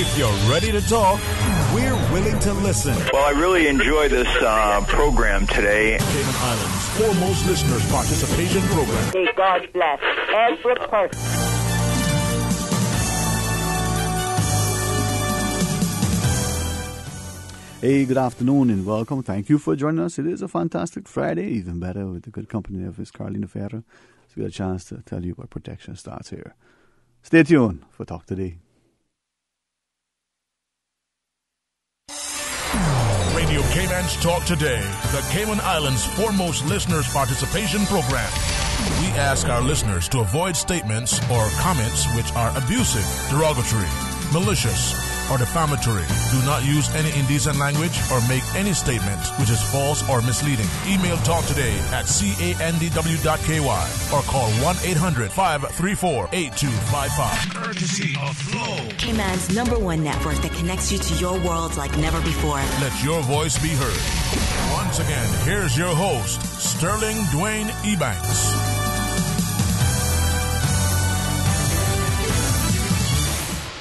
If you're ready to talk, we're willing to listen. Well, I really enjoy this program today. Cayman Islands' foremost listeners participation program. May God bless every person. Hey, good afternoon and welcome. Thank you for joining us. It is a fantastic Friday, even better with the good company of Ms. Carolina Ferrer. So we got a chance to tell you what protection starts here. Stay tuned for Talk Today. Radio Cayman's Talk Today, the Cayman Islands' foremost listeners participation program. We ask our listeners to avoid statements or comments which are abusive, derogatory, malicious, or defamatory. Do not use any indecent language or make any statement which is false or misleading. Email talktoday@candw.ky or call 1-800-534-8255. Courtesy of Flow. Cayman's #1 network that connects you to your world like never before. Let your voice be heard. Once again, here's your host, Sterling DWAYNE EBANKS.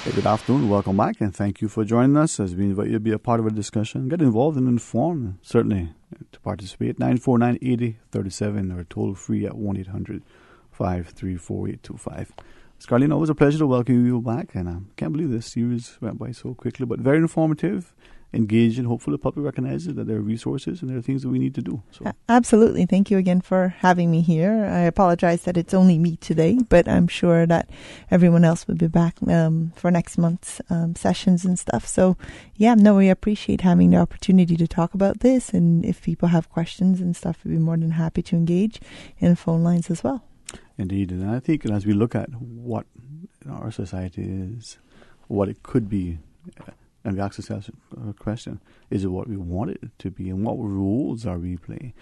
Hey, good afternoon. Welcome back, and thank you for joining us as we invite you to be a part of a discussion. Get involved and informed, certainly, to participate. 949-8037 or toll free at 1-800-534-8255. Carolina, always a pleasure to welcome you back, and I can't believe this series went by so quickly, but very informative, engaging. Hopefully the public recognizes that there are resources and there are things that we need to do. So. Absolutely. Thank you again for having me here. I apologize that it's only me today, but I'm sure that everyone else will be back for next month's sessions and stuff. So, yeah, no, we appreciate having the opportunity to talk about this, and if people have questions and stuff, we'd be more than happy to engage in phone lines as well. Indeed, and I think as we look at what our society is, what it could be, and we ask ourselves a question, is it what we want it to be? And what roles are we playing?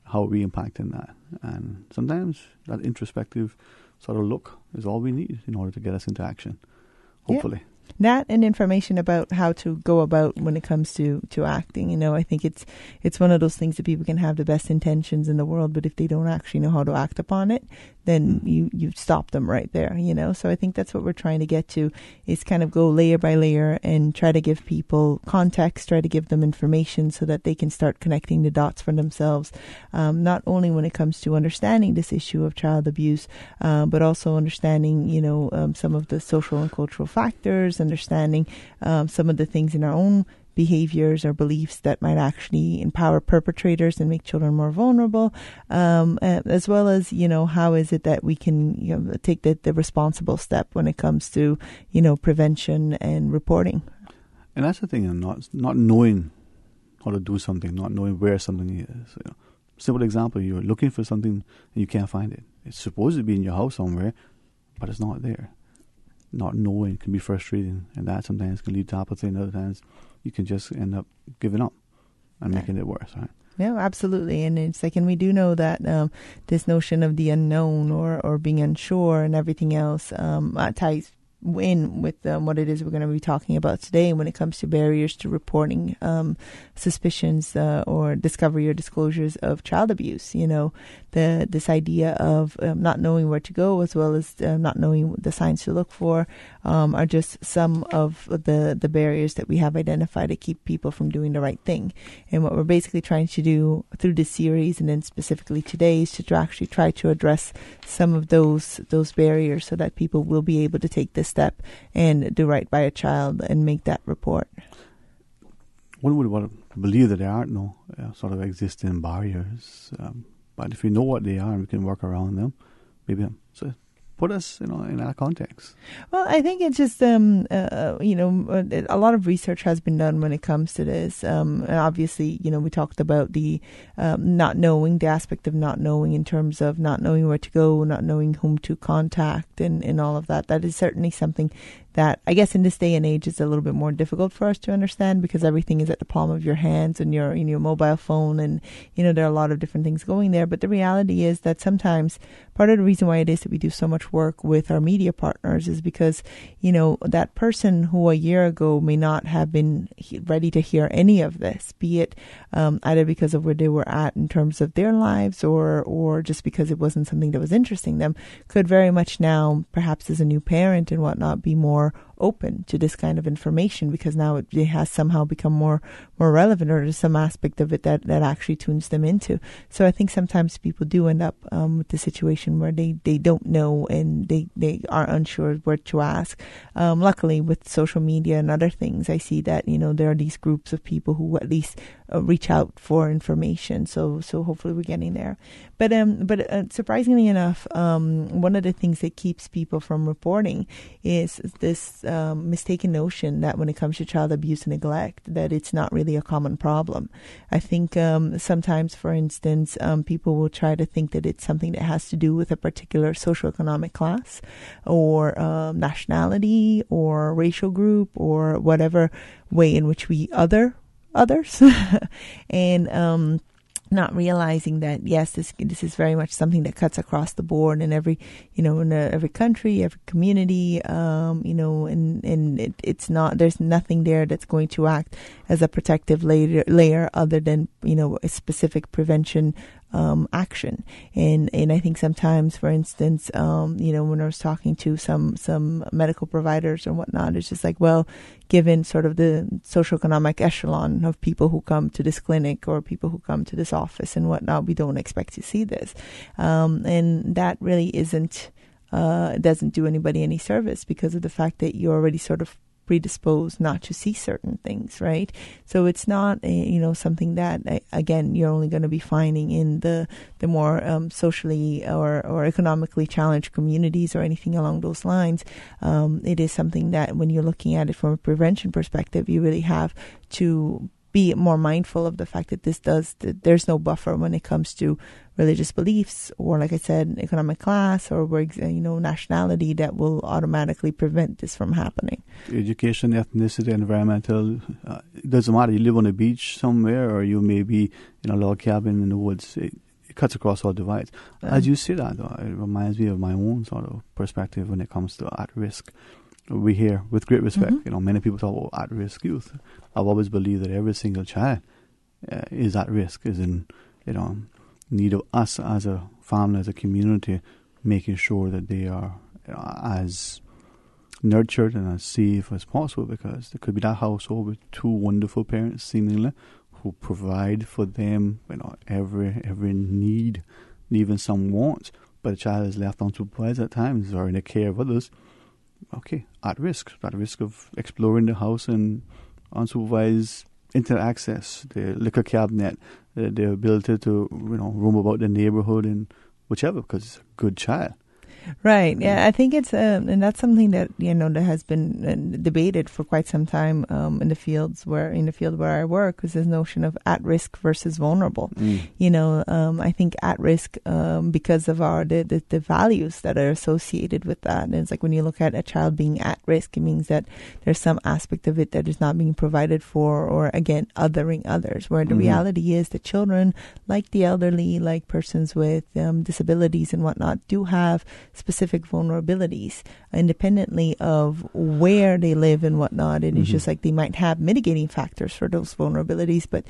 How are we impacting that? And sometimes that introspective sort of look is all we need in order to get us into action, hopefully. Yeah. That and information about how to go about when it comes to acting. You know, I think it's one of those things that people can have the best intentions in the world, but if they don't actually know how to act upon it, then you stop them right there, you know. So I think that's what we're trying to get to, is kind of go layer by layer and try to give people context, try to give them information so that they can start connecting the dots for themselves, not only when it comes to understanding this issue of child abuse, but also understanding, you know, some of the social and cultural factors, understanding some of the things in our own behaviors or beliefs that might actually empower perpetrators and make children more vulnerable, as well as, you know, how is it that we can, you know, take the responsible step when it comes to, you know, prevention and reporting. And that's the thing, and not knowing how to do something, not knowing where something is. You know, simple example, you're looking for something and you can't find it. It's supposed to be in your house somewhere, but it's not there. Not knowing can be frustrating, and that sometimes can lead to apathy, and other times you can just end up giving up and making it worse, right? Yeah, absolutely. And it's like, and we do know that this notion of the unknown or being unsure and everything else ties in with what it is we're going to be talking about today when it comes to barriers to reporting suspicions or discovery or disclosures of child abuse. You know, this idea of not knowing where to go, as well as not knowing the signs to look for, are just some of the barriers that we have identified to keep people from doing the right thing. And what we're basically trying to do through this series, and then specifically today, is to actually try to address some of those barriers so that people will be able to take this step and do right by a child and make that report. One would want to believe that there aren't no sort of existing barriers, but if we know what they are and we can work around them, maybe so put us, you know, in that context. Well, I think it's just, you know, a lot of research has been done when it comes to this. Obviously, you know, we talked about the not knowing, the aspect of not knowing in terms of not knowing where to go, not knowing whom to contact, and all of that. That is certainly something that I guess in this day and age is a little bit more difficult for us to understand, because everything is at the palm of your hands and your mobile phone, and you know there are a lot of different things going there. But the reality is that sometimes part of the reason why it is that we do so much work with our media partners is because, you know, that person who a year ago may not have been ready to hear any of this, be it either because of where they were at in terms of their lives or just because it wasn't something that was interesting them, could very much now, perhaps as a new parent and whatnot, be more open to this kind of information, because now it has somehow become more relevant, or there's some aspect of it that actually tunes them into. So I think sometimes people do end up with the situation where they don't know and they are unsure where to ask. Luckily, with social media and other things, I see that, there are these groups of people who at least reach out for information. So hopefully we're getting there. But surprisingly enough, one of the things that keeps people from reporting is this mistaken notion that when it comes to child abuse and neglect, that it's not really a common problem. I think sometimes, for instance, people will try to think that it's something that has to do with a particular socioeconomic class or nationality or racial group or whatever way in which we others and not realizing that, yes, this is very much something that cuts across the board in every, in every country, every community, and it's not, there's nothing there that's going to act as a protective layer other than, a specific prevention action. And I think sometimes, for instance, when I was talking to some medical providers or whatnot, it's just like, well, given sort of the socioeconomic echelon of people who come to this clinic or people who come to this office and whatnot, we don't expect to see this. And that really doesn't do anybody any service, because of the fact that you're already sort of predisposed not to see certain things, right? So it's not something that, again, you're only going to be finding in the more socially or economically challenged communities or anything along those lines. It is something that, when you're looking at it from a prevention perspective, you really have to be more mindful of the fact that there's no buffer when it comes to religious beliefs or, like I said, economic class or nationality that will automatically prevent this from happening. Education, ethnicity, environmental, it doesn't matter. You live on a beach somewhere or you may be in a log cabin in the woods. It cuts across all divides. As you say that, though, it reminds me of my own sort of perspective when it comes to at-risk. We hear with great respect, many people talk about at-risk youth. I've always believed that every single child is at risk, is in, need of us as a family, as a community, making sure that they are as nurtured and as safe as possible, because there could be that household with two wonderful parents, seemingly, who provide for them, every need, and even some wants, but the child is left unsupervised at times or in the care of others. Okay, at risk of exploring the house and unsupervised internet access, the liquor cabinet, the ability to roam about the neighborhood and whichever, because it's a good child. Right. Yeah, I think it's and that's something that that has been debated for quite some time in the field where I work, is this notion of at risk versus vulnerable. I think at risk because of the values that are associated with that. And it's like when you look at a child being at risk, it means that there's some aspect of it that is not being provided for, or again, othering others. Where the reality is that children, like the elderly, like persons with disabilities and whatnot, do have specific vulnerabilities independently of where they live and whatnot. And it's just like they might have mitigating factors for those vulnerabilities, but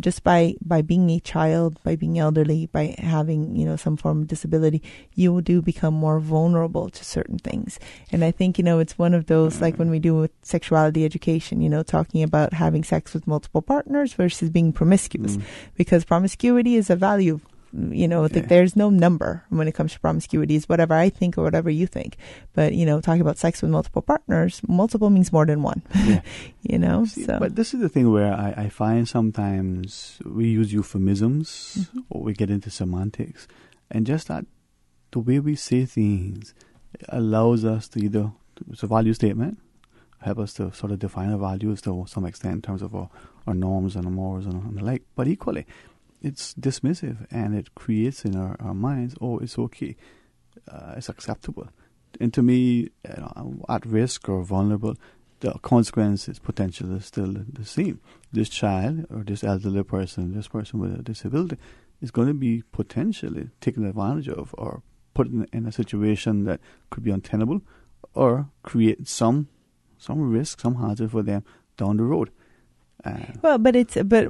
just by being a child, by being elderly, by having some form of disability, you do become more vulnerable to certain things. And I think it's one of those, like when we do with sexuality education, talking about having sex with multiple partners versus being promiscuous, because promiscuity is a value. There's no number when it comes to promiscuity. It's whatever I think or whatever you think. But, talking about sex with multiple partners, multiple means more than one. Yeah. So. But this is the thing where I find sometimes we use euphemisms or we get into semantics. And just that the way we say things allows us to it's a value statement, help us to sort of define our values to some extent in terms of our norms and our morals and the like. But equally, it's dismissive, and it creates in our minds, it's okay, it's acceptable. And to me, at risk or vulnerable, the consequences potential is still the same. This child or this elderly person, this person with a disability, is going to be potentially taken advantage of or put in a situation that could be untenable or create some risk, some hazard for them down the road. Well, but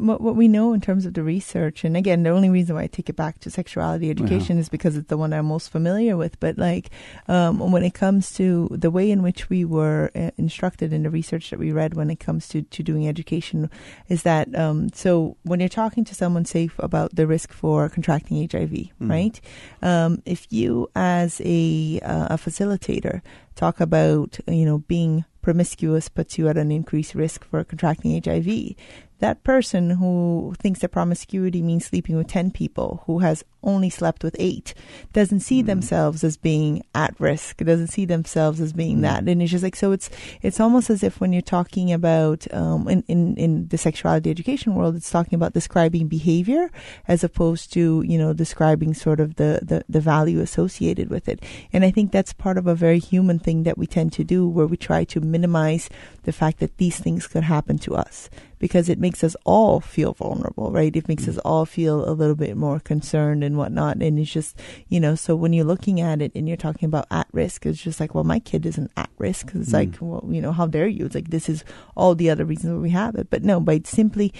what we know in terms of the research, and again, the only reason why I take it back to sexuality education is because it's the one I'm most familiar with. But like when it comes to the way in which we were instructed in the research that we read when it comes to doing education, is that so when you're talking to someone safe about the risk for contracting HIV, right? If you as a facilitator talk about being promiscuous puts you at an increased risk for contracting HIV, that person who thinks that promiscuity means sleeping with 10 people, who has only slept with 8, doesn't see themselves as being at risk, doesn't see themselves as being that. And it's just like, so it's almost as if when you're talking about, in the sexuality education world, it's talking about describing behavior as opposed to, describing sort of the value associated with it. And I think that's part of a very human thing that we tend to do, where we try to minimize the fact that these things could happen to us, because it makes us all feel vulnerable, right? It makes us all feel a little bit more concerned and whatnot. And it's just, so when you're looking at it and you're talking about at risk, it's just like, well, my kid isn't at risk. It's like, well, how dare you? It's like, this is all the other reasons why we have it. But no, by simply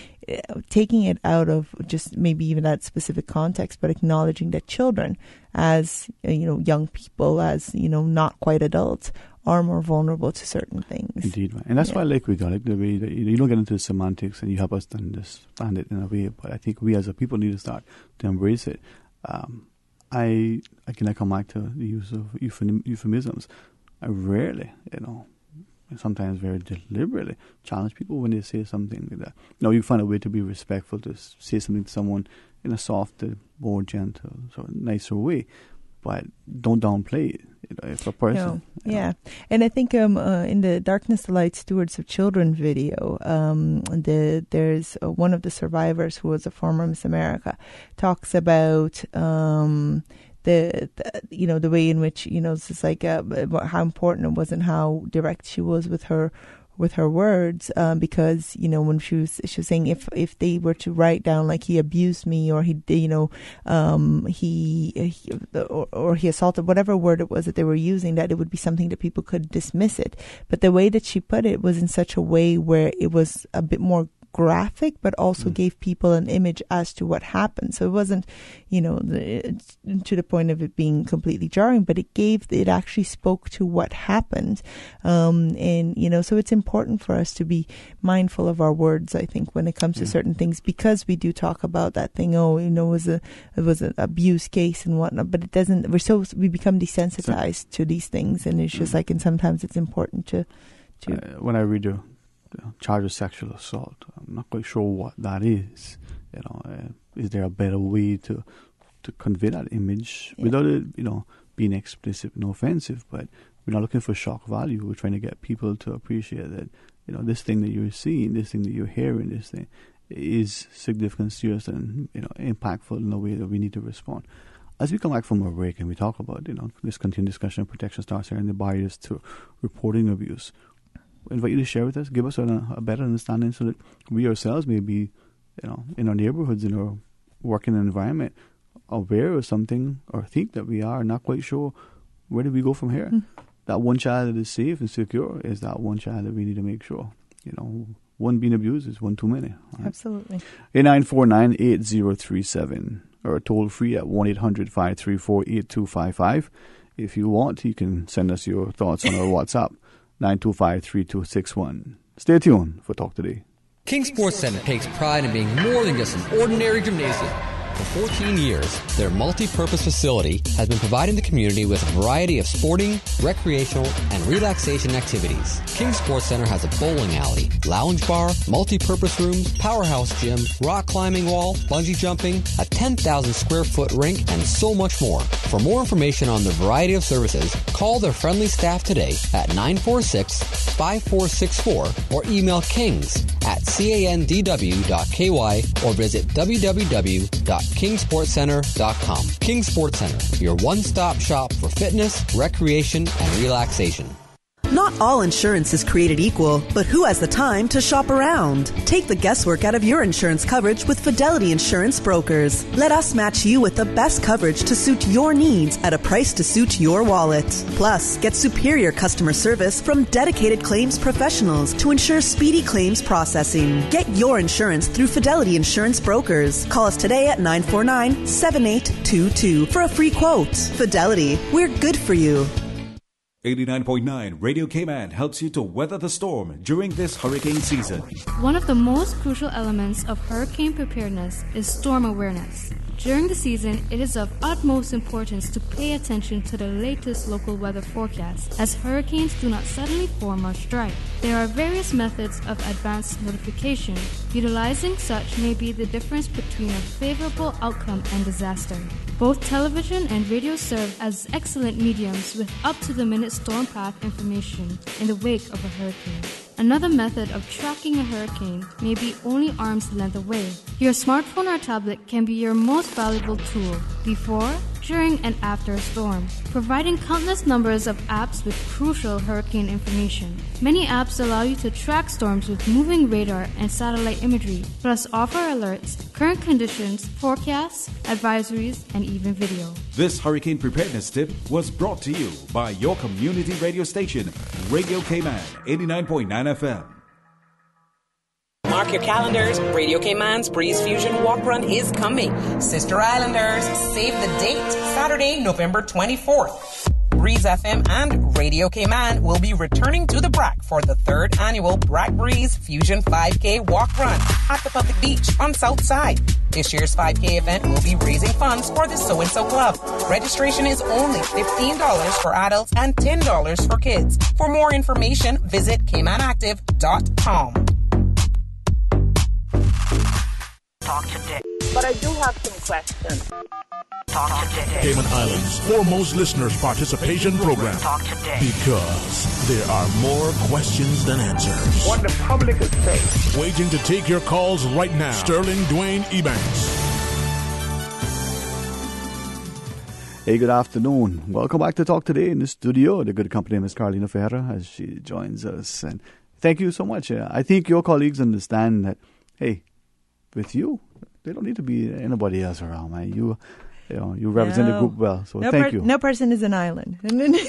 taking it out of just maybe even that specific context, but acknowledging that children as, young people, as, not quite adults, are more vulnerable to certain things. Indeed, and that's why I like the way that you don't get into the semantics and you help us to understand it in a way. But I think we as a people need to start to embrace it. I come back to the use of euphemisms. I rarely, sometimes very deliberately challenge people when they say something like that. You find a way to be respectful, to say something to someone in a softer, more gentle, sort of nicer way. But don't downplay it, if a person. No. Yeah. And I think in the Darkness, the Light, Stewards of Children video, there's one of the survivors who was a former Miss America talks about the way in which, it's just like how important it was and how direct she was with her words, because when she was saying if they were to write down like he abused me or he he assaulted, whatever word it was that they were using, that it would be something that people could dismiss it. But the way that she put it was in such a way where it was a bit more graphic, but also gave people an image as to what happened. So it wasn't, to the point of it being completely jarring, but it actually spoke to what happened. So it's important for us to be mindful of our words, I think, when it comes to certain things, because we do talk about that thing, it was an abuse case and whatnot, but it doesn't, we become desensitized to these things, and it's just like, and sometimes it's important to when I read the charge of sexual assault, I'm not quite sure what that is. Is there a better way to convey that image without it, being explicit and offensive? But we're not looking for shock value. We're trying to get people to appreciate that, this thing that you're seeing, this thing that you're hearing, this thing is significant, serious, and impactful in a way that we need to respond. As we come back from a break and we talk about, this continued discussion of protection starts here and the barriers to reporting abuse, I invite you to share with us, give us a better understanding so that we ourselves may be, in our neighborhoods, in our working environment, aware of something or think that we are not quite sure. Where do we go from here? That one child that is safe and secure is that one child that we need to make sure. One being abused is one too many. Right? Absolutely. 8949-8037 or toll free at 1-800-534-8255. If you want, you can send us your thoughts on our WhatsApp. 925-3261. Stay tuned for Talk Today. King Sports Center takes pride in being more than just an ordinary gymnasium. For 14 years, their multi-purpose facility has been providing the community with a variety of sporting, recreational, and relaxation activities. King Sports Center has a bowling alley, lounge bar, multi-purpose rooms, powerhouse gym, rock climbing wall, bungee jumping, a 10,000 square foot rink, and so much more. For more information on the variety of services, call their friendly staff today at 946-5464 or email kings@candw.ky or visit www.kingsportscenter.com. King Sports Center, your one-stop shop for fitness, recreation, and relaxation. Not all insurance is created equal, but who has the time to shop around? Take the guesswork out of your insurance coverage with Fidelity Insurance Brokers. Let us match you with the best coverage to suit your needs at a price to suit your wallet. Plus, get superior customer service from dedicated claims professionals to ensure speedy claims processing. Get your insurance through Fidelity Insurance Brokers. Call us today at 949-7822 for a free quote. Fidelity, we're good for you. 89.9 Radio Cayman helps you to weather the storm during this hurricane season. One of the most crucial elements of hurricane preparedness is storm awareness. During the season, it is of utmost importance to pay attention to the latest local weather forecast, as hurricanes do not suddenly form or strike. There are various methods of advance notification. Utilizing such may be the difference between a favorable outcome and disaster. Both television and radio serve as excellent mediums with up-to-the-minute storm path information in the wake of a hurricane. Another method of tracking a hurricane may be only arm's length away. Your smartphone or tablet can be your most valuable tool before, during, and after a storm, providing countless numbers of apps with crucial hurricane information. Many apps allow you to track storms with moving radar and satellite imagery, plus offer alerts, current conditions, forecasts, advisories, and even video. This hurricane preparedness tip was brought to you by your community radio station, Radio Cayman, 89.9 FM. Mark your calendars. Radio Cayman's Breeze Fusion Walk Run is coming. Sister Islanders, save the date, Saturday, November 24th. Breeze FM and Radio Cayman will be returning to the BRAC for the 3rd annual BRAC Breeze Fusion 5K Walk Run at the public beach on South Side. This year's 5K event will be raising funds for the So and So Club. Registration is only $15 for adults and $10 for kids. For more information, visit CaymanActive.com. Talk today. But I do have some questions. Talk today. Cayman Islands' foremost listeners participation program. Talk today. Because there are more questions than answers. What the public is saying. Waiting to take your calls right now. Sterling DWAYNE EBANKS. Hey, good afternoon. Welcome back to Talk Today in the studio. The good company of Ms. Carolina Ferreira as she joins us. And thank you so much. I think your colleagues understand that, hey, with you, there don't need to be anybody else around, man. You represent the group well, so thank you. No person is an island.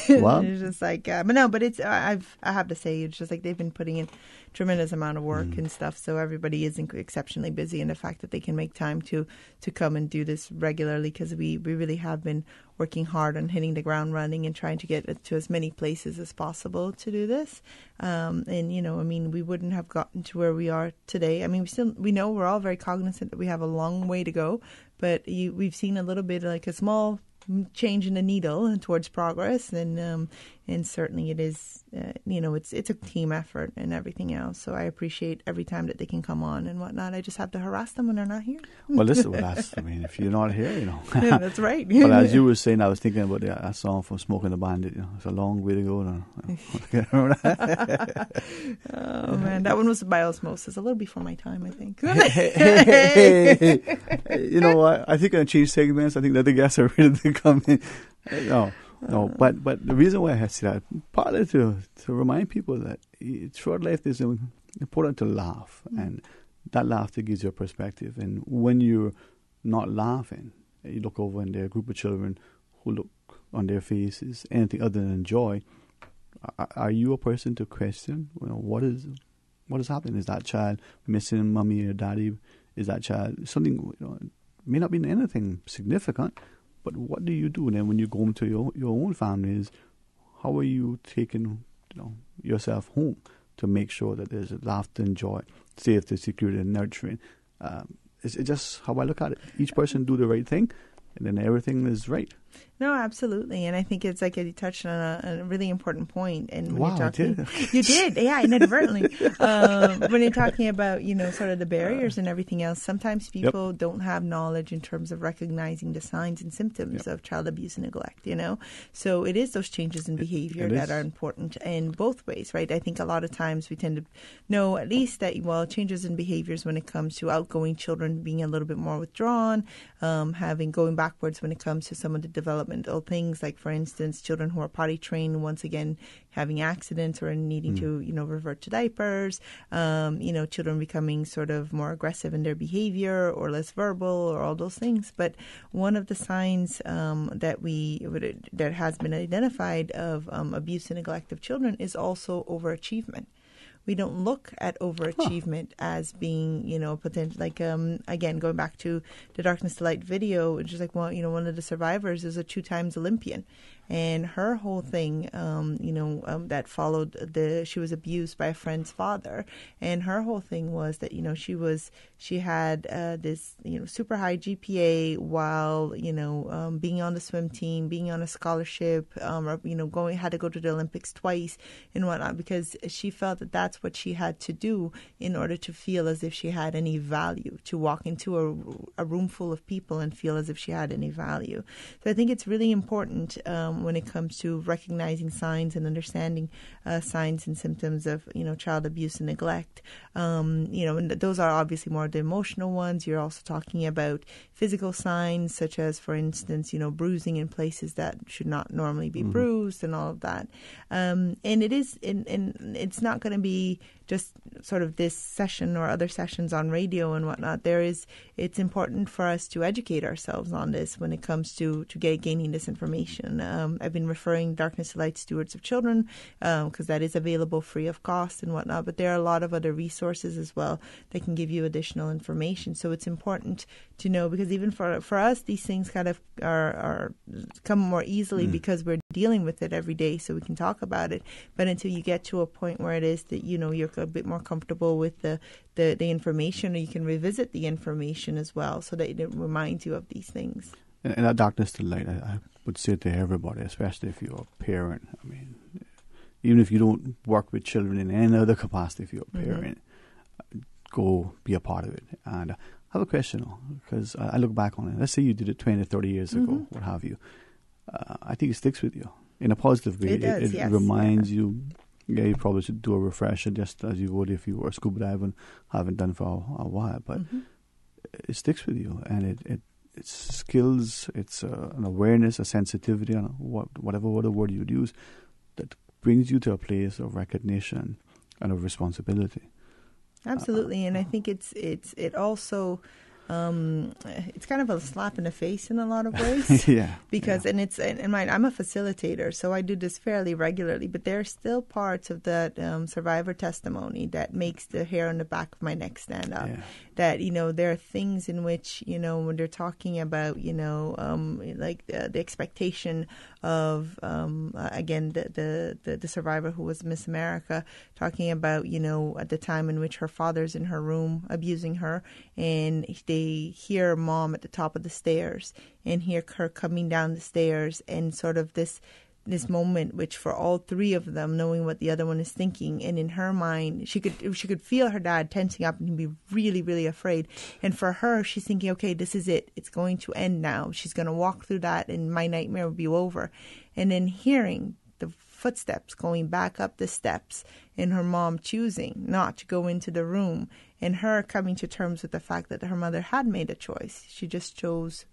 Wow. It's just like, but it's I have to say, it's just like they've been putting in tremendous amount of work and stuff. So everybody is exceptionally busy, and the fact that they can make time to come and do this regularly, because we really have been working hard on hitting the ground running and trying to get to as many places as possible to do this. We wouldn't have gotten to where we are today. I mean, we know we're all very cognizant that we have a long way to go, but we've seen a little bit like a small change in the needle towards progress, and certainly it is, it's a team effort and everything else. So I appreciate every time that they can come on and whatnot. I just have to harass them when they're not here. Well, listen, if you're not here, Yeah, that's right. But as you were saying, I was thinking about that song from Smoking the Bandit. It's a long way to go. Oh man, that one was by Osmosis, a little before my time, I think. Hey. You know what? I think I'm going to change segments. I think that the guests are ready to come in. No, but the reason why I say that, partly to remind people that throughout life it's important to laugh, and that laughter gives you a perspective. And when you're not laughing, you look over and there are a group of children who look on their faces anything other than joy. Are you a person to question? What is happening? Is that child missing mommy or daddy? Is that child something? May not be anything significant. But what do you do then when you go into your own families? How are you taking yourself home to make sure that there's laughter and joy, safety, security, and nurturing? It's just how I look at it. Each person do the right thing, and then everything is right. No, absolutely. And I think it's like you touched on a really important point. And when wow, you're talking, I did. You did, yeah, inadvertently. When you're talking about, sort of the barriers and everything else, sometimes people don't have knowledge in terms of recognizing the signs and symptoms of child abuse and neglect, So it is those changes in behavior that are important in both ways, right? I think a lot of times we tend to know at least that, changes in behaviors when it comes to outgoing children being a little bit more withdrawn, going backwards when it comes to some of the developmental things, like, for instance, children who are potty trained, once again, having accidents or needing to, revert to diapers, children becoming sort of more aggressive in their behavior or less verbal or all those things. But one of the signs that has been identified of abuse and neglect of children is also overachievement. We don't look at overachievement as being, potential. Like, again, going back to the Darkness to Light video, which is like, well, one of the survivors is a 2-time Olympian. And her whole thing, that followed she was abused by a friend's father. And her whole thing was that, she had this, super high GPA while, being on the swim team, being on a scholarship, had to go to the Olympics twice and whatnot, because she felt that that's what she had to do in order to feel as if she had any value, to walk into a room full of people and feel as if she had any value. So I think it's really important when it comes to recognizing signs and understanding signs and symptoms of, child abuse and neglect. And those are obviously more the emotional ones. You're also talking about physical signs, such as, for instance, bruising in places that should not normally be bruised and all of that. And it's not going to be just sort of this session or other sessions on radio and whatnot. It's important for us to educate ourselves on this when it comes to gaining this information. I've been referring Darkness to Light Stewards of Children, because that is available free of cost and whatnot, but there are a lot of other resources as well that can give you additional information. So it's important to know, because even for us, these things kind of are come more easily because we're dealing with it every day, so we can talk about it. But until you get to a point where it is that, you're a bit more comfortable with the information, or you can revisit the information as well, so that it reminds you of these things. And that Darkness to Light, I would say to everybody, especially if you're a parent, I mean, even if you don't work with children in any other capacity, if you're a parent, go be a part of it. And I have a question, because I look back on it. Let's say you did it 20, 30 years ago, what have you. I think it sticks with you in a positive way. It reminds you. Yeah, you probably should do a refresher, just as you would if you were scuba diving, haven't done for a while. But it sticks with you, and it's skills, it's an awareness, a sensitivity, and whatever other word you'd use, that brings you to a place of recognition and of responsibility. Absolutely, and I think it also. It's kind of a slap in the face in a lot of ways. Because I'm a facilitator, so I do this fairly regularly, but there are still parts of that survivor testimony that makes the hair on the back of my neck stand up. That, there are things in which, when they're talking about, like the expectation of, again, the survivor who was Miss America, talking about, at the time in which her father's in her room abusing her, and they hear mom at the top of the stairs and hear her coming down the stairs, and sort of this moment, which for all three of them, knowing what the other one is thinking, and in her mind, she could feel her dad tensing up and be really, really afraid. And for her, she's thinking, okay, this is it. It's going to end now. She's going to walk through that, and my nightmare will be over. And then hearing the footsteps going back up the steps, and her mom choosing not to go into the room, and her coming to terms with the fact that her mother had made a choice. She just chose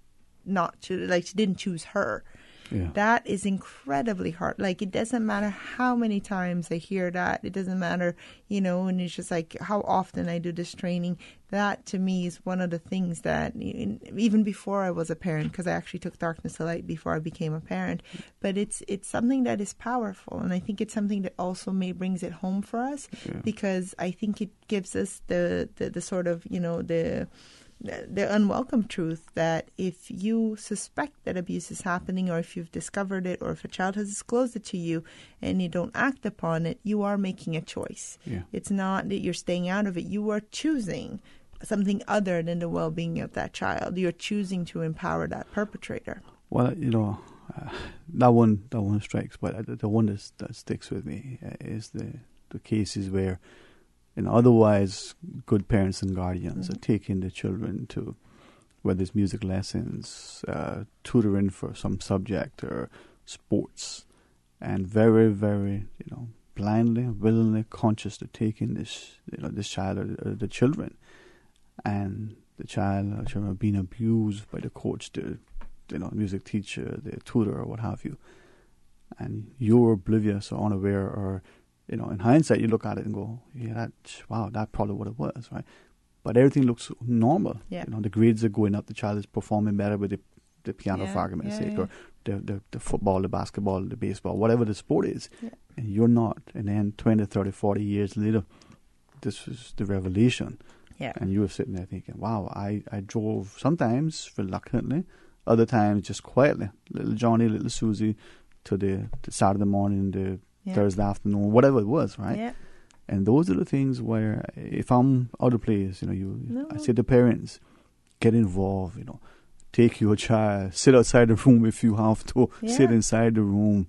not to, like, she didn't choose her. That is incredibly hard. Like, it doesn't matter how many times I hear that. It doesn't matter, and it's just like how often I do this training. That, to me, is one of the things that, even before I was a parent, because I actually took Darkness to Light before I became a parent, but it's something that is powerful. And I think it's something that also brings it home for us, because I think it gives us the sort of, the unwelcome truth that if you suspect that abuse is happening, or if you've discovered it, or if a child has disclosed it to you and you don't act upon it, you are making a choice. It's not that you're staying out of it. You are choosing something other than the well-being of that child. You're choosing to empower that perpetrator. Well, that one strikes, but the one that sticks with me is the cases where, otherwise good parents and guardians are taking the children to, whether it's music lessons, tutoring for some subject, or sports, and very, very, blindly, willingly, conscious to taking this child or the children, and the child or children are being abused by the coach to music teacher, the tutor, or what have you, and you're oblivious or unaware, or in hindsight, you look at it and go, yeah, that's probably what it was, right? But everything looks normal. Yeah. The grades are going up, the child is performing better with the piano, for argument's sake, or the football, the basketball, the baseball, whatever the sport is, and you're not. And then 20, 30, 40 years later, this was the revelation. Yeah. And you were sitting there thinking, wow, I drove sometimes reluctantly, other times just quietly, little Johnny, little Susie, to the Saturday morning, the Thursday afternoon, whatever it was, right? Yeah. And those are the things where, if I'm out of place, I say to parents, get involved, take your child, sit outside the room if you have to, sit inside the room,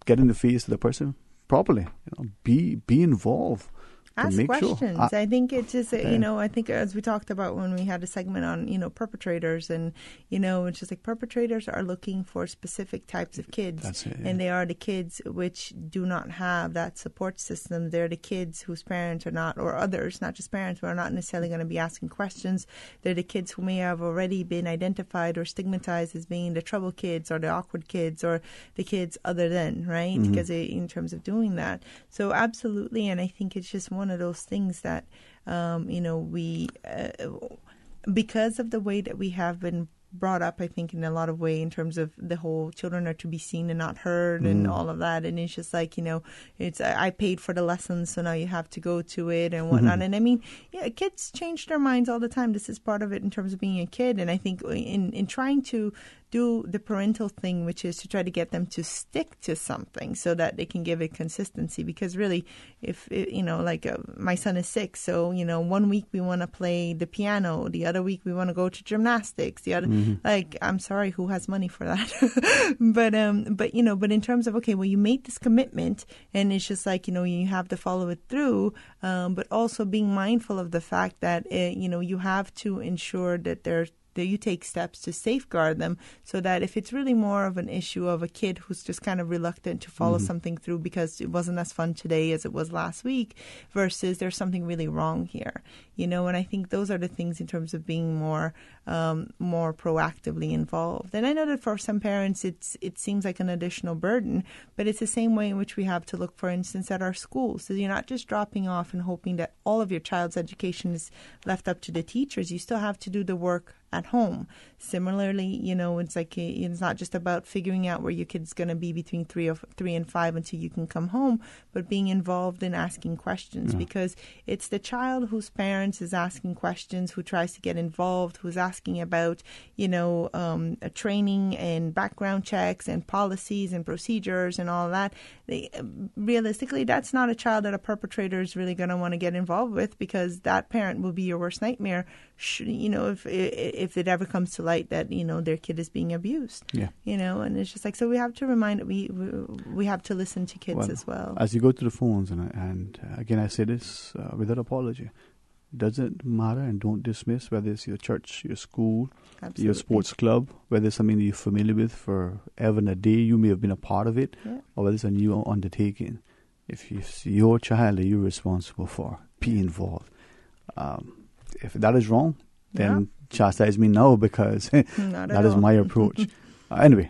get in the face of the person properly, be involved. Ask questions. Sure. I think it's just, I think as we talked about when we had a segment on, perpetrators, and, it's just like perpetrators are looking for specific types of kids. That's it, and they are the kids which do not have that support system. They're the kids whose parents are not, or others, not just parents, who are not necessarily going to be asking questions. They're the kids who may have already been identified or stigmatized as being the trouble kids or the awkward kids or the kids other than, right? Mm-hmm. Because in terms of doing that. So absolutely, and I think it's just one of those things that, we, because of the way that we have been brought up, I think, in a lot of way in terms of the whole children are to be seen and not heard and all of that. And it's just like, it's I paid for the lessons, so now you have to go to it and whatnot. And I mean, kids change their minds all the time. This is part of it in terms of being a kid. And I think in trying to do the parental thing, which is to try to get them to stick to something so that they can give it consistency. Because really, if my son is 6, so 1 week we want to play the piano, the other week we want to go to gymnastics, the other I'm sorry, who has money for that? but in terms of, okay, well, you made this commitment, and it's just like you have to follow it through, but also being mindful of the fact that you have to ensure that that you take steps to safeguard them, so that if it's really more of an issue of a kid who's just kind of reluctant to follow something through because it wasn't as fun today as it was last week, versus there's something really wrong here, and I think those are the things in terms of being more proactively involved. And I know that for some parents it seems like an additional burden, but it's the same way in which we have to look, for instance, at our schools. So you're not just dropping off and hoping that all of your child's education is left up to the teachers. You still have to do the work at home. Similarly, it's like it's not just about figuring out where your kid's going to be between 3 and 5 until you can come home, but being involved in asking questions, because it's the child whose parents is asking questions, who tries to get involved, who's asking about, training and background checks and policies and procedures and all that. Realistically, that's not a child that a perpetrator is really going to want to get involved with, because that parent will be your worst nightmare, if it ever comes to light that their kid is being abused. And it's just like, so we have to remind that we have to listen to kids as well. As you go to the phones, and again I say this without apology, doesn't matter, and don't dismiss whether it's your church, your school, your sports club, whether it's something that you're familiar with for ever and a day, you may have been a part of it, or whether it's a new undertaking. If it's your child that you're responsible for, be involved. If that is wrong, then chastise me now, because that is my approach. Anyway,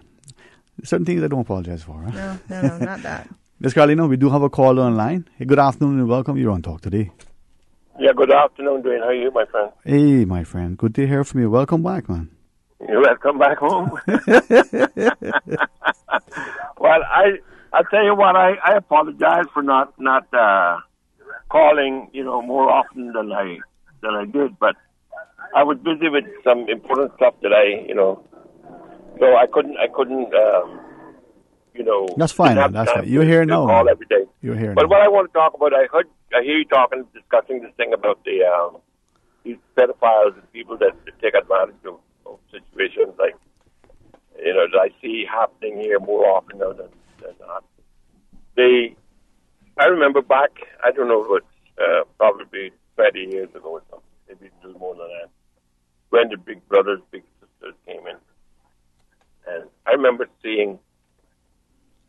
certain things I don't apologize for. Huh? No, not that. Miss Carolina, we do have a caller online. Hey, good afternoon and welcome. You're on Talk Today. Yeah, good afternoon, Dwayne. How are you, my friend? Hey, my friend. Good to hear from you. Welcome back, man. You're welcome back home. Well, I'll tell you what, I apologize for not calling, more often than I did, but I was busy with some important stuff that so I couldn't, That's fine. That's fine. You're here now. Call every day. You're here. But what I want to talk about, I hear you discussing this thing about these pedophiles and people that take advantage of situations like, that I see happening here more often now than not. I remember back, I don't know what, probably 20 years ago or something, maybe a little more than that, when the Big Brothers, Big Sisters came in. And I remember seeing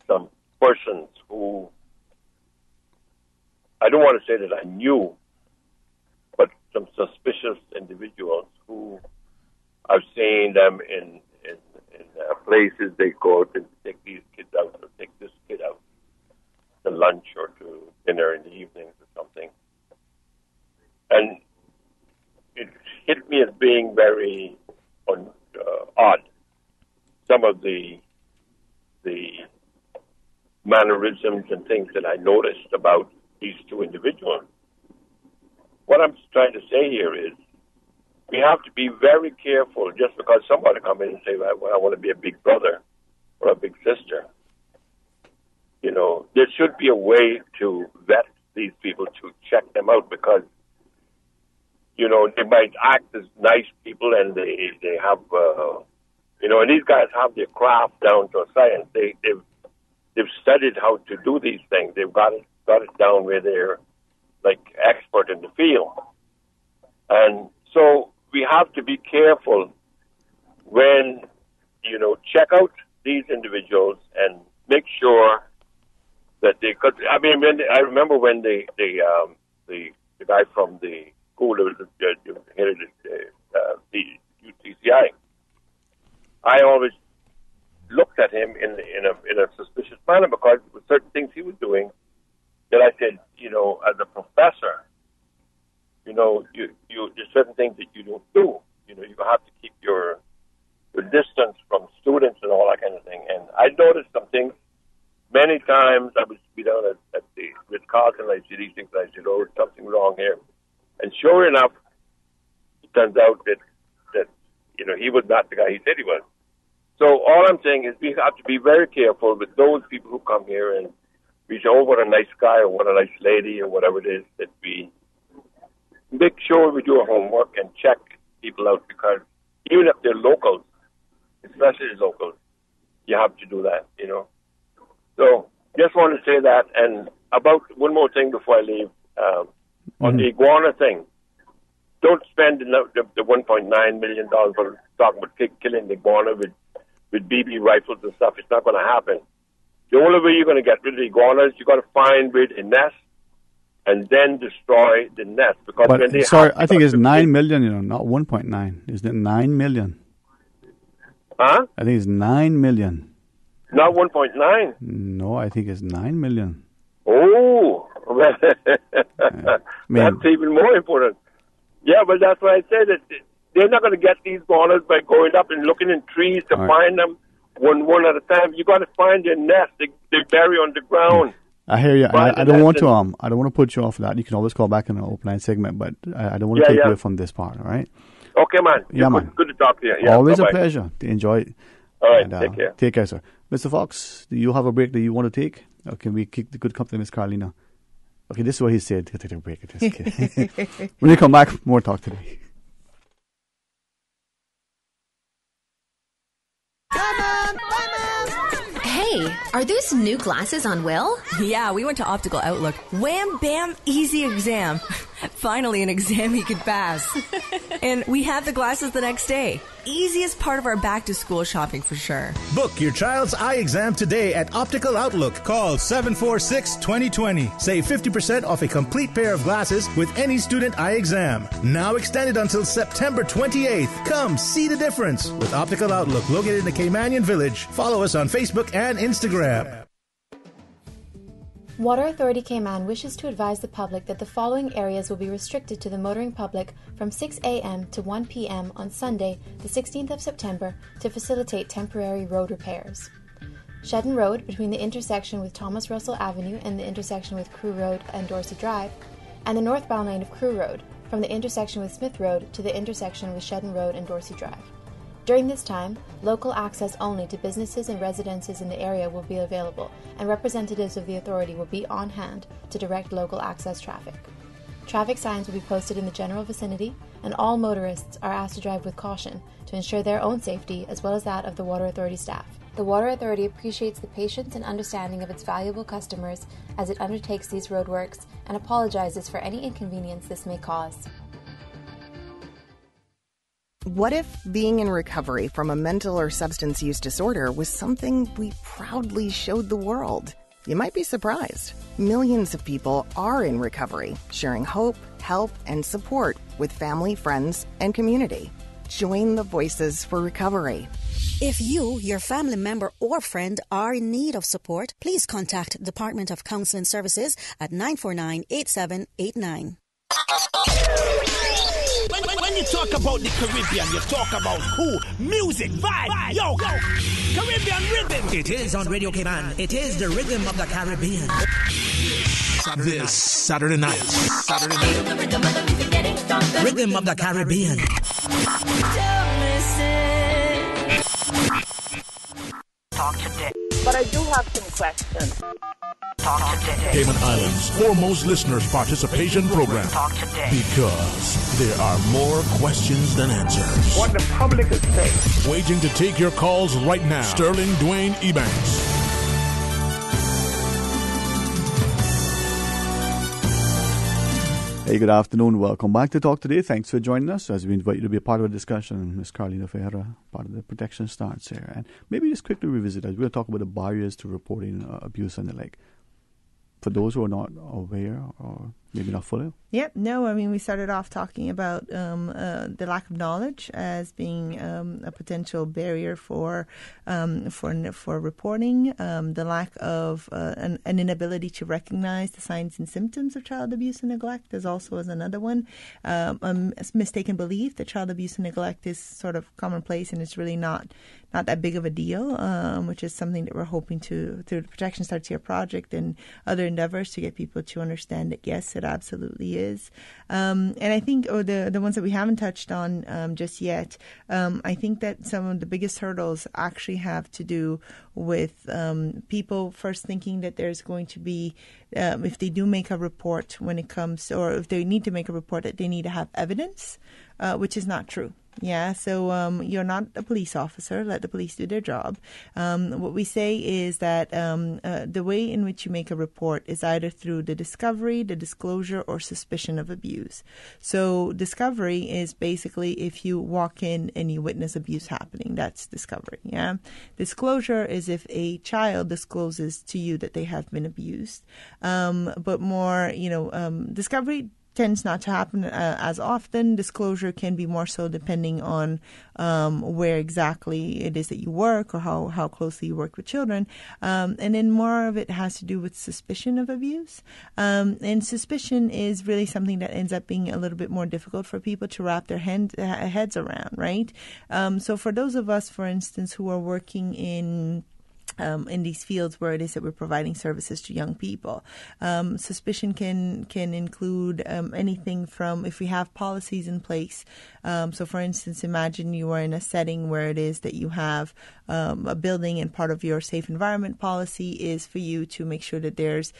some persons who, I don't want to say that I knew, but some suspicious individuals who I've seen them in places they go to take these kids out or take this kid out to lunch or to dinner in the evenings or something. And it hit me as being very odd. Some of the mannerisms and things that I noticed about these two individuals. What I'm trying to say here is we have to be very careful just because somebody come in and say, well, I want to be a big brother or a big sister. You know, there should be a way to vet these people, to check them out, because, you know, they might act as nice people and they have, you know, and these guys have their craft down to a science. They've studied how to do these things. They've got it down where they're like expert in the field. And so we have to be careful when, you know, check out these individuals and make sure that they could. I mean, I remember when the guy from the school that was headed the UTCI, I always looked at him in a suspicious manner because there were certain things he was doing that I said, you know, as a professor, you know, you there's certain things that you don't do. You know, you have to keep your distance from students and all that kind of thing. And I noticed some things many times. I would be down at the Ritz-Carlton, and I see these things, and I said, oh, there's something wrong here. And sure enough, it turns out that you know, he was not the guy he said he was. So all I'm saying is we have to be very careful with those people who come here and we say, oh, what a nice guy or what a nice lady or whatever it is, that we make sure we do our homework and check people out, because even if they're locals, especially locals, you have to do that, you know. So just want to say that. And about one more thing before I leave, on the iguana thing, don't spend the $1.9 million for talking about killing the iguana with BB rifles and stuff. It's not going to happen. The only way you're going to get rid of the iguanas, you got to find where they nest and then destroy the nest. Because but when they I think it's 9 million, you know, not 1.9. Isn't it 9 million? Huh? I think it's 9 million. Not 1.9? No, I think it's 9 million. Oh, that's even more important. Yeah, but that's why I said that they're not going to get these iguanas by going up and looking in trees to find them one at a time. You got to find their nest. They bury on the ground. I hear you. I don't want to put you off that. You can always call back in an open line segment, but I don't want to take away from this part. All right. Okay, man. Yeah, man. Good to talk to you. Yeah, always bye-bye. a pleasure. Enjoy it. All right. And, take care. Take care, sir. Mr. Fox, do you have a break that you want to take? Or can we kick the good company, Miss Carolina? Okay, this is what he said. Take a break. When you come back, more talk today. Hey, are those new glasses on Will? Yeah, we went to Optical Outlook. Wham, bam, easy exam. Finally, an exam he could pass. And we have the glasses the next day. Easiest part of our back-to-school shopping for sure. Book your child's eye exam today at Optical Outlook. Call 746-2020. Save 50% off a complete pair of glasses with any student eye exam. Now extended until September 28th. Come see the difference with Optical Outlook, located in the Caymanian Village. Follow us on Facebook and Instagram. Water Authority Cayman wishes to advise the public that the following areas will be restricted to the motoring public from 6 a.m. to 1 p.m. on Sunday, the 16th of September, to facilitate temporary road repairs. Shedden Road, between the intersection with Thomas Russell Avenue and the intersection with Crew Road and Dorsey Drive, and the northbound lane of Crew Road, from the intersection with Smith Road to the intersection with Shedden Road and Dorsey Drive. During this time, local access only to businesses and residences in the area will be available, and representatives of the authority will be on hand to direct local access traffic. Traffic signs will be posted in the general vicinity, and all motorists are asked to drive with caution to ensure their own safety as well as that of the Water Authority staff. The Water Authority appreciates the patience and understanding of its valuable customers as it undertakes these roadworks and apologizes for any inconvenience this may cause. What if being in recovery from a mental or substance use disorder was something we proudly showed the world? You might be surprised. Millions of people are in recovery, sharing hope, help, and support with family, friends, and community. Join the Voices for Recovery. If you, your family member, or friend are in need of support, please contact Department of Counseling Services at 949-8789. When you talk about the Caribbean, you talk about who? Music, vibe, yo, Caribbean rhythm. It is on Radio Cayman. It is the rhythm of the Caribbean. Saturday night. Rhythm of the Caribbean. Talk today. But I do have some questions. Talk today. Cayman Islands' foremost listeners participation program. Talk today. Because there are more questions than answers. What the public is saying. Waging to take your calls right now. Sterling DWAYNE EBANKS. Hey, good afternoon. Welcome back to Talk Today. Thanks for joining us as we invite you to be a part of the discussion. Ms. Carolina Ferreira, part of the protection starts here. And maybe just quickly revisit as we'll talk about the barriers to reporting abuse and the like. For those who are not aware or maybe not fully. Yep. No, I mean, we started off talking about the lack of knowledge as being a potential barrier for reporting, the lack of an inability to recognize the signs and symptoms of child abuse and neglect is also as another one. A mistaken belief that child abuse and neglect is sort of commonplace and it's really not that big of a deal, which is something that we're hoping to, through the Protection Starts Here project and other endeavors, to get people to understand that, yes, it absolutely is. And I think the ones that we haven't touched on just yet, I think that some of the biggest hurdles actually have to do with people first thinking that there's going to be, if they do make a report when it comes, or if they need to make a report, that they need to have evidence, which is not true. Yeah, so you're not a police officer. Let the police do their job. What we say is that the way in which you make a report is either through the discovery, the disclosure, or suspicion of abuse. So discovery is basically if you walk in and you witness abuse happening. That's discovery, yeah. Disclosure is if a child discloses to you that they have been abused. But more, discovery tends not to happen as often. Disclosure can be more so depending on where exactly it is that you work or how closely you work with children. And then more of it has to do with suspicion of abuse. And suspicion is really something that ends up being a little bit more difficult for people to wrap their heads around, right? So for those of us, for instance, who are working in these fields where it is that we're providing services to young people. Suspicion can include anything from, if we have policies in place. So, for instance, imagine you are in a setting where it is that you have a building, and part of your safe environment policy is for you to make sure that there's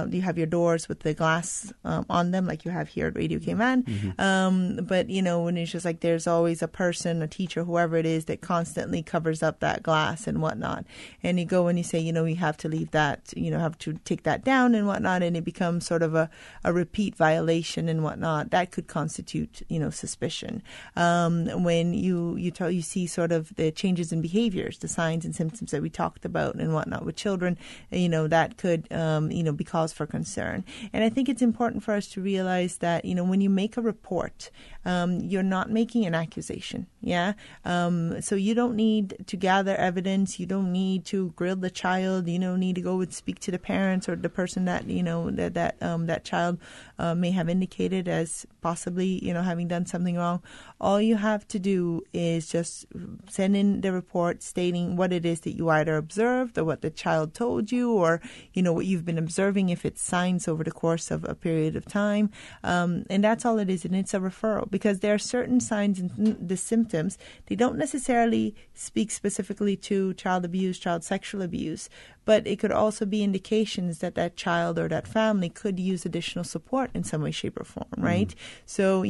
you have your doors with the glass on them, like you have here at Radio Cayman. Mm-hmm. But when it's just like there's always a person, a teacher, whoever it is, that constantly covers up that glass and whatnot, and you go and you say, you have to leave that, have to take that down and whatnot, and it becomes sort of a repeat violation and whatnot, that could constitute, suspicion. When you see sort of the changes in behaviors, the signs and symptoms that we talked about and whatnot with children, that could, be cause for concern. And I think it's important for us to realize that, when you make a report, you're not making an accusation. Yeah. So you don't need to gather evidence. You don't need to grill the child. You don't need to go and speak to the parents or the person that, that child may have indicated as possibly, having done something wrong. All you have to do is just send in the report stating what it is that you either observed or what the child told you, or, what you've been observing if it's signs over the course of a period of time. And that's all it is. And it's a referral, because there are certain signs and the symptoms. They don't necessarily speak specifically to child abuse, child sexual abuse, but it could also be indications that that child or that family could use additional support in some way, shape, or form, right? Mm-hmm. So,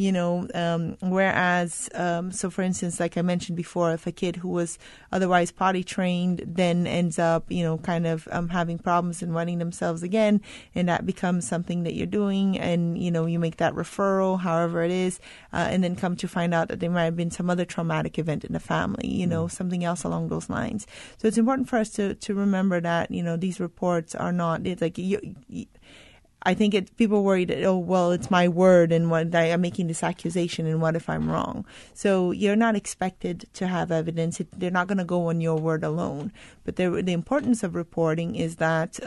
whereas, so for instance, like I mentioned before, if a kid who was otherwise potty trained then ends up, kind of having problems and wetting themselves again, and that becomes something that you're doing, and, you make that referral, however it is, and then come to find out that there might have been some other traumatic event in the family, something else along those lines. So it's important for us to remember that, these reports are not, it's like I think people worry that, oh, well, it's my word and what I'm making this accusation and what if I'm wrong? So you're not expected to have evidence. They're not going to go on your word alone. But the importance of reporting is that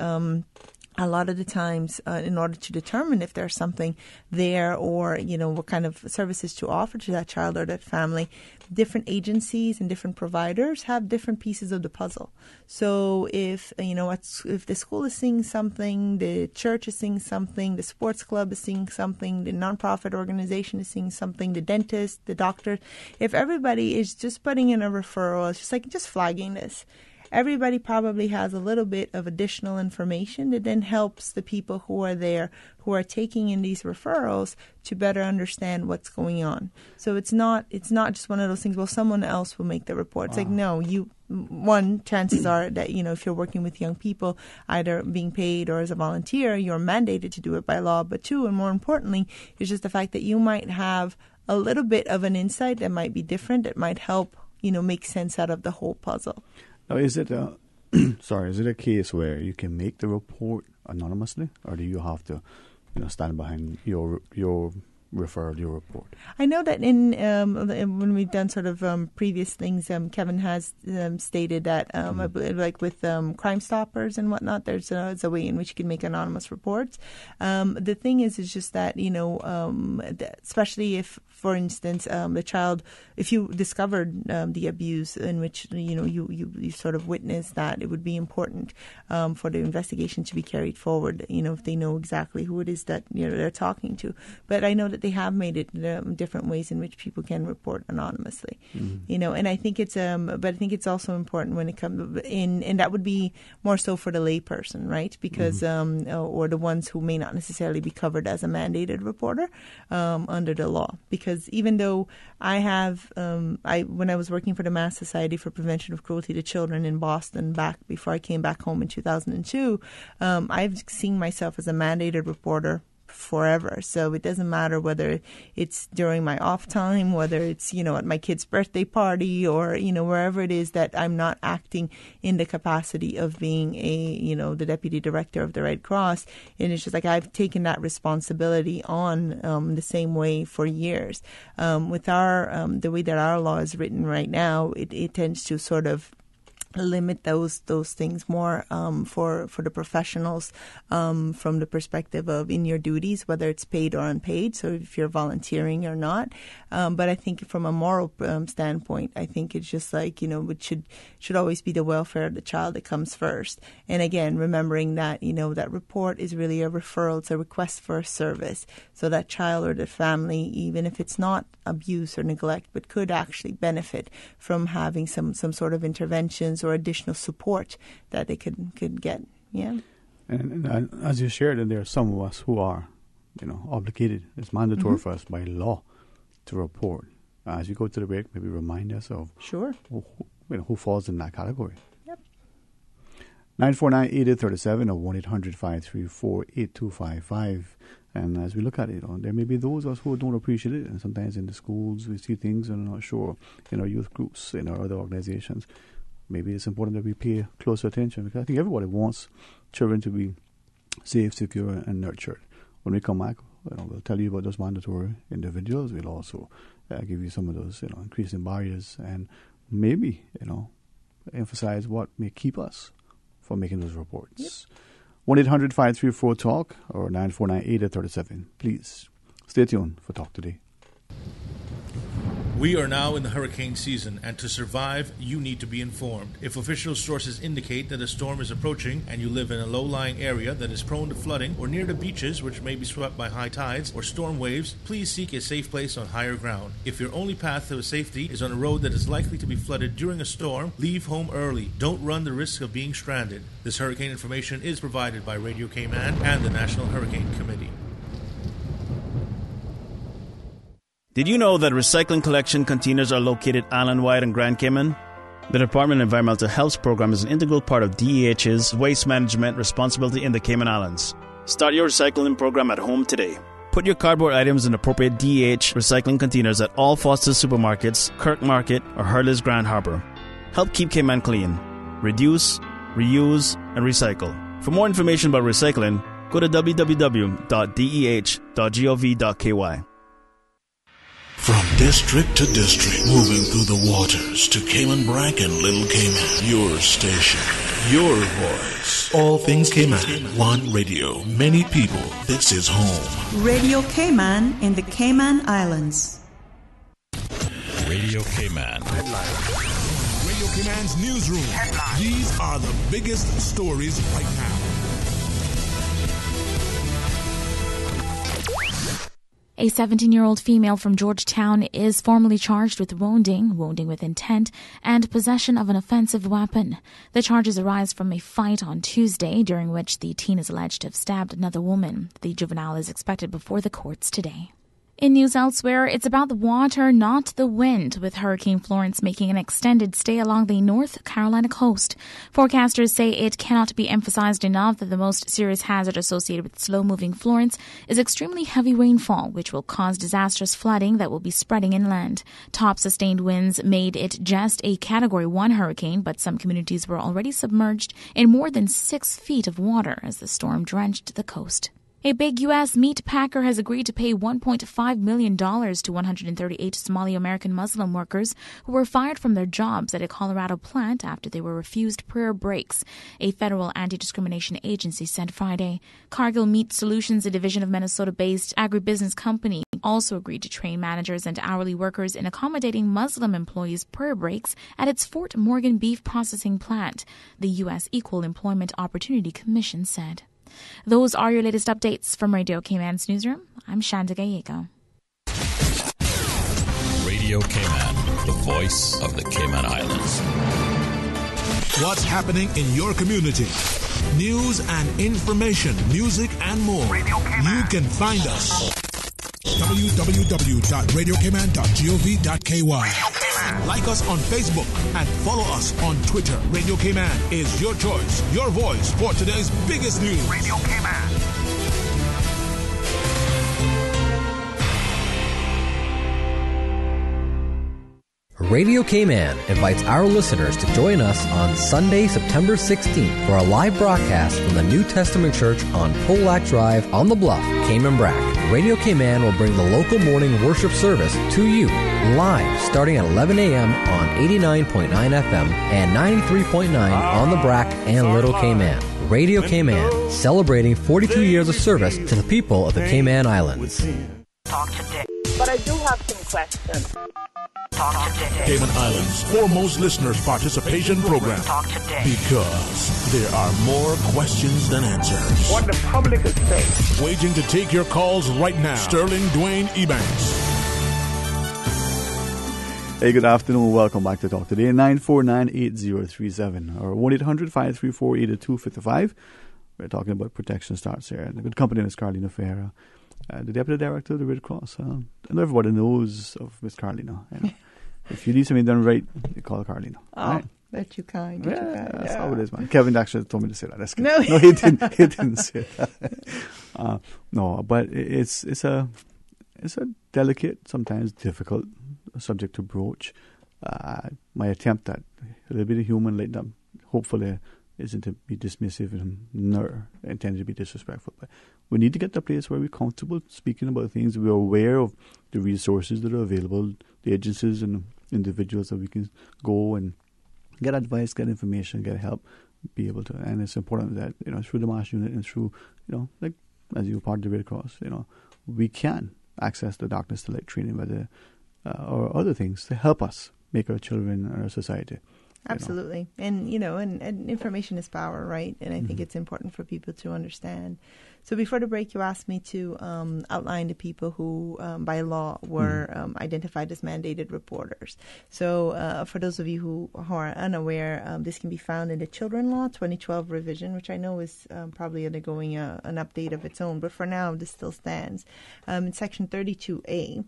a lot of the times, in order to determine if there's something there or, what kind of services to offer to that child or that family, different agencies and different providers have different pieces of the puzzle. So if the school is seeing something, the church is seeing something, the sports club is seeing something, the nonprofit organization is seeing something, the dentist, the doctor, if everybody is just putting in a referral, it's just flagging this. Everybody probably has a little bit of additional information that then helps the people who are there, who are taking in these referrals, to better understand what's going on. So it's not just one of those things, well, someone else will make the report. It's like, no, chances are that, if you're working with young people, either being paid or as a volunteer, you're mandated to do it by law. But two, and more importantly, is just the fact that you might have a little bit of an insight that might be different, that might help, make sense out of the whole puzzle. Now, is it a case where you can make the report anonymously, or do you have to, stand behind your referral, your report? I know that when we've done sort of previous things, Kevin has stated that like with Crime Stoppers and whatnot, there's a way in which you can make anonymous reports. The thing is just that, especially if, for instance, the child, if you discovered the abuse in which, you sort of witnessed that, it would be important for the investigation to be carried forward, if they know exactly who it is that, they're talking to. But I know that they have made it different ways in which people can report anonymously, and I think but I think it's also important when it comes and that would be more so for the layperson, right? Because, or the ones who may not necessarily be covered as a mandated reporter under the law. Because even though I have, when I was working for the Mass Society for Prevention of Cruelty to Children in Boston before I came back home in 2002, I've seen myself as a mandated reporter forever. So it doesn't matter whether it's during my off time, whether it's, at my kid's birthday party or, wherever it is that I'm not acting in the capacity of being the deputy director of the Red Cross. And it's just like I've taken that responsibility on the same way for years. With our the way that our law is written right now, it tends to sort of limit those things more for the professionals from the perspective of in your duties, whether it's paid or unpaid, so if you're volunteering or not. But I think from a moral standpoint, I think it's just like, it should always be the welfare of the child that comes first. And again, remembering that, that report is really a referral, it's a request for a service. So that child or the family, even if it's not abuse or neglect, but could actually benefit from having some sort of interventions or additional support that they could get. Yeah. And as you shared, there are some of us who are, obligated. It's mandatory for us by law to report. As you go to the break, maybe remind us of who falls in that category. Yep. 949-8837 or 1-800-534-8255. And as we look at it, there may be those of us who don't appreciate it. And sometimes in the schools, we see things and are not sure. In our youth groups, in our other organizations, maybe it's important that we pay closer attention, because I think everybody wants children to be safe, secure, and nurtured. When we come back, we'll tell you about those mandatory individuals. We'll also give you some of those, increasing barriers, and maybe, emphasize what may keep us from making those reports. 1-800-534-TALK or 949-8837. Please stay tuned for Talk Today. We are now in the hurricane season, and to survive, you need to be informed. If official sources indicate that a storm is approaching and you live in a low-lying area that is prone to flooding or near the beaches which may be swept by high tides or storm waves, please seek a safe place on higher ground. If your only path to safety is on a road that is likely to be flooded during a storm, leave home early. Don't run the risk of being stranded. This hurricane information is provided by Radio Cayman and the National Hurricane Committee. Did you know that recycling collection containers are located island-wide in Grand Cayman? The Department of Environmental Health program is an integral part of DEH's waste management responsibility in the Cayman Islands. Start your recycling program at home today. Put your cardboard items in appropriate DEH recycling containers at all Foster's supermarkets, Kirk Market, or Hurley's Grand Harbor. Help keep Cayman clean. Reduce, reuse, and recycle. For more information about recycling, go to www.deh.gov.ky. From district to district, moving through the waters to Cayman Brac and Little Cayman. Your station, your voice. All things Cayman. One radio, many people. This is home. Radio Cayman in the Cayman Islands. Radio Cayman. Radio Cayman's newsroom. These are the biggest stories right now. A 17-year-old female from Georgetown is formally charged with wounding with intent, and possession of an offensive weapon. The charges arise from a fight on Tuesday, during which the teen is alleged to have stabbed another woman. The juvenile is expected before the courts today. In news elsewhere, it's about the water, not the wind, with Hurricane Florence making an extended stay along the North Carolina coast. Forecasters say it cannot be emphasized enough that the most serious hazard associated with slow-moving Florence is extremely heavy rainfall, which will cause disastrous flooding that will be spreading inland. Top sustained winds made it just a Category 1 hurricane, but some communities were already submerged in more than 6 feet of water as the storm drenched the coast. A big U.S. meat packer has agreed to pay $1.5 million to 138 Somali-American Muslim workers who were fired from their jobs at a Colorado plant after they were refused prayer breaks, a federal anti-discrimination agency said Friday. Cargill Meat Solutions, a division of Minnesota-based agribusiness company, also agreed to train managers and hourly workers in accommodating Muslim employees' prayer breaks at its Fort Morgan beef processing plant, the U.S. Equal Employment Opportunity Commission said. Those are your latest updates from Radio Cayman's newsroom. I'm Shanda Gallego. Radio Cayman, the voice of the Cayman Islands. What's happening in your community? News and information, music and more. You can find us. www.radiocayman.gov.ky. Like us on Facebook and follow us on Twitter. Radio Cayman is your choice, your voice for today's biggest news. Radio Cayman. Radio Cayman invites our listeners to join us on Sunday, September 16th for a live broadcast from the New Testament Church on Polack Drive on the Bluff, Cayman Brac. Radio Cayman will bring the local morning worship service to you live starting at 11 a.m. on 89.9 FM and 93.9 on the Brac and Little Cayman. Radio Cayman, celebrating 42 years of service to the people of the Cayman Islands. Talk today. But I do have some questions. Talk today. Cayman Islands' foremost listeners participation program. Talk today. Because there are more questions than answers. What the public is saying. Waiting to take your calls right now. Sterling DWAYNE EBANKS. Hey, good afternoon. Welcome back to Talk Today. 949-8037 or 1-800-534-8255. We're talking about protection starts here. The good company is Carlina Ferreira, the Deputy Director of the Red Cross. And everybody knows of Miss Carlina. You know. If you need something done right, you call Carlina. Oh, right? that's you kind. That's how it is, man. Kevin actually told me to say that. That's good. No, he didn't. He didn't say that. No, but it's a delicate, sometimes difficult subject to broach. My attempt at a little bit of human light, hopefully, isn't to be dismissive and nor intended to be disrespectful. But we need to get to a place where we're comfortable speaking about things. We're aware of the resources that are available, the agencies and individuals that we can go and get advice, get information, get help, be able to. And it's important that, through the MASH unit and through, like as you're part of the Red Cross, we can access the darkness to light training or other things to help us make our children and our society. Absolutely. And, and information is power, right? And I think it's important for people to understand. So before the break, you asked me to outline the people who, by law, were identified as mandated reporters. So for those of you who are unaware, this can be found in the Children Law 2012 revision, which I know is probably undergoing an update of its own. But for now, this still stands. In Section 32A,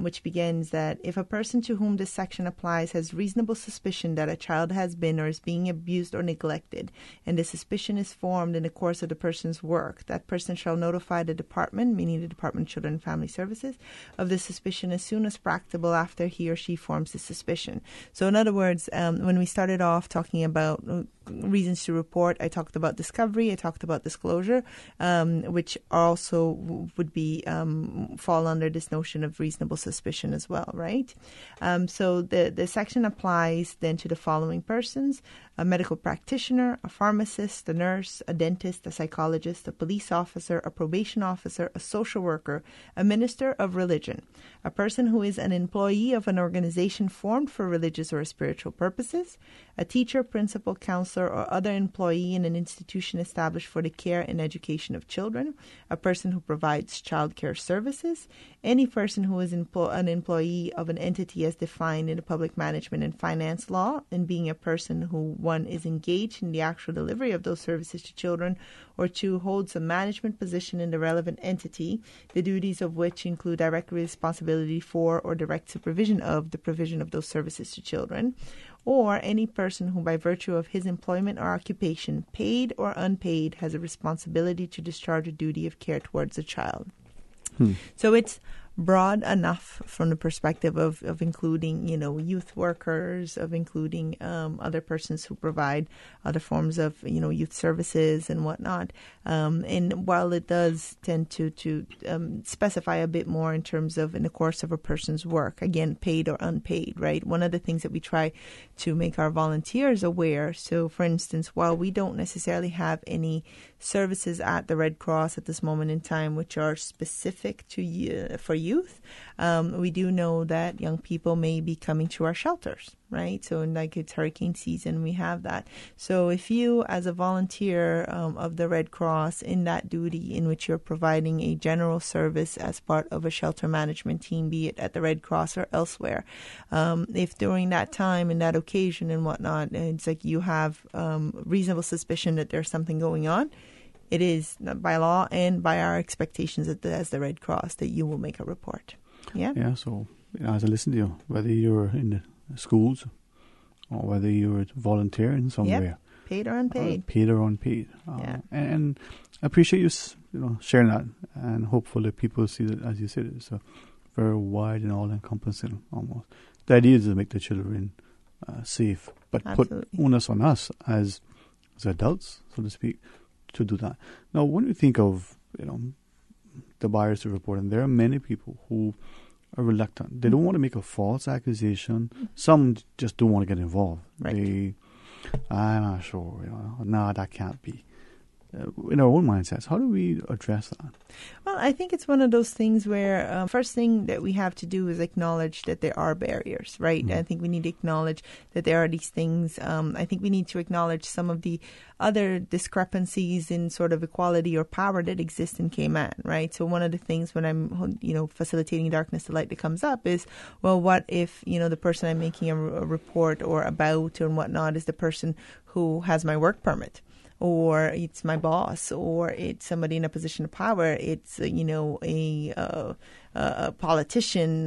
which begins that if a person to whom this section applies has reasonable suspicion that a child has been or is being abused or neglected, and the suspicion is formed in the course of the person's work, that person shall notify the department, meaning the Department of Children and Family Services, of the suspicion as soon as practicable after he or she forms the suspicion. So in other words, when we started off talking about reasons to report, I talked about discovery, I talked about disclosure, which also would be fall under this notion of reasonable suspicion as well, right? So the section applies then to the following persons: a medical practitioner, a pharmacist, a nurse, a dentist, a psychologist, a police officer, a probation officer, a social worker, a minister of religion, a person who is an employee of an organization formed for religious or spiritual purposes, a teacher, principal, counselor, or other employee in an institution established for the care and education of children, a person who provides child care services, any person who is an employee of an entity as defined in the public management and finance law, and being a person who, one, is engaged in the actual delivery of those services to children, or two, holds a management position in the relevant entity, the duties of which include direct responsibility for or direct supervision of the provision of those services to children, or any person who by virtue of his employment or occupation, paid or unpaid, has a responsibility to discharge a duty of care towards a child. So it's broad enough from the perspective of including, youth workers, of including other persons who provide other forms of, youth services and whatnot. And while it does tend to specify a bit more in terms of in the course of a person's work, again, paid or unpaid, right? One of the things that we try to make our volunteers aware. So, for instance, while we don't necessarily have any services at the Red Cross at this moment in time which are specific to for youth, we do know that young people may be coming to our shelters, right? So like it's hurricane season, we have that. So if you, as a volunteer of the Red Cross in that duty in which you're providing a general service as part of a shelter management team, be it at the Red Cross or elsewhere, if during that time and that occasion and whatnot, it's like you have reasonable suspicion that there's something going on, it is by law and by our expectations as the Red Cross that you will make a report. Yeah. Yeah. So as I listen to you, whether you're in the schools or whether you're volunteering somewhere, paid or unpaid, and I appreciate you, sharing that, and hopefully people see that, as you said, it's a very wide and all-encompassing almost. The idea is to make the children safe, but put onus on us as adults, so to speak, to do that. Now, when you think of the buyers to report, and there are many people who are reluctant. They don't want to make a false accusation. Some just don't want to get involved. Right. I'm not sure. No, that can't be. In our own mindsets, how do we address that? Well, I think it's one of those things where first thing that we have to do is acknowledge that there are barriers, right? Mm-hmm. I think we need to acknowledge that there are these things. I think we need to acknowledge some of the other discrepancies in sort of equality or power that exist in Cayman, right? So one of the things when I'm, facilitating darkness to light that comes up is, well, what if, the person I'm making a report or about and whatnot is the person who has my work permit? Or it's my boss, or it's somebody in a position of power. It's a politician,